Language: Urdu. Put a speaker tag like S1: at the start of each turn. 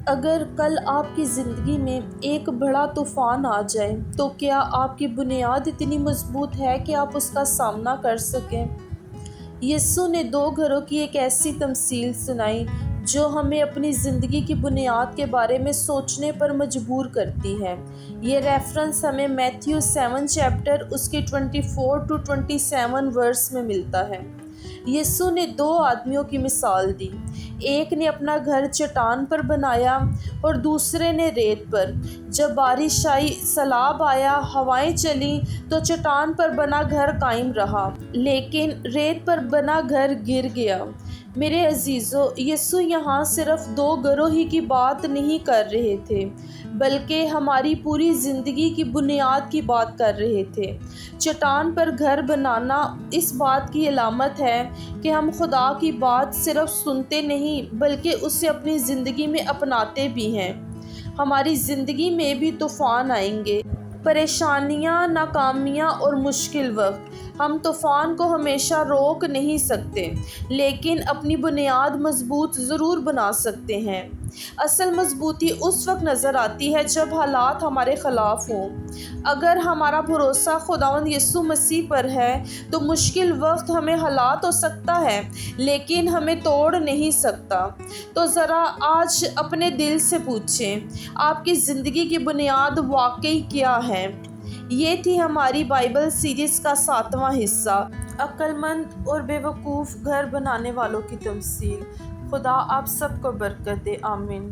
S1: اگر کل آپ کی زندگی میں ایک بڑا طوفان آ جائے تو کیا آپ کی بنیاد اتنی مضبوط ہے کہ آپ اس کا سامنا کر سکیں؟ یسوع نے دو گھروں کی ایک ایسی تمثیل سنائی جو ہمیں اپنی زندگی کی بنیاد کے بارے میں سوچنے پر مجبور کرتی ہے۔ یہ ریفرنس ہمیں میتھیو 7 چیپٹر اس کے 24 to 27 ورس میں ملتا ہے۔ یسوع نے دو آدمیوں کی مثال دی، ایک نے اپنا گھر چٹان پر بنایا اور دوسرے نے ریت پر۔ جب بارش آئی، سیلاب آیا، ہوائیں چلیں تو چٹان پر بنا گھر قائم رہا، لیکن ریت پر بنا گھر گر گیا۔ میرے عزیزو، یسوع یہاں صرف دو گھروں ہی کی بات نہیں کر رہے تھے، بلکہ ہماری پوری زندگی کی بنیاد کی بات کر رہے تھے۔ چٹان پر گھر بنانا اس بات کی علامت ہے کہ ہم خدا کی بات صرف سنتے نہیں بلکہ اسے اپنی زندگی میں اپناتے بھی ہیں۔ ہماری زندگی میں بھی طوفان آئیں گے، پریشانیاں، ناکامیاں اور مشکل وقت۔ ہم طوفان کو ہمیشہ روک نہیں سکتے، لیکن اپنی بنیاد مضبوط ضرور بنا سکتے ہیں۔ اصل مضبوطی اس وقت نظر آتی ہے جب حالات ہمارے خلاف ہوں۔ اگر ہمارا بھروسہ خداوند یسوع مسیح پر ہے تو مشکل وقت ہمیں ہلا تو سکتا ہے لیکن ہمیں توڑ نہیں سکتا۔ تو ذرا آج اپنے دل سے پوچھیں، آپ کی زندگی کی بنیاد واقعی کیا ہے؟ یہ تھی ہماری بائبل سیریز کا 7واں حصہ، عقل مند اور بے وقوف گھر بنانے والوں کی تمثیل۔ خدا آپ سب کو برکت دے، آمین۔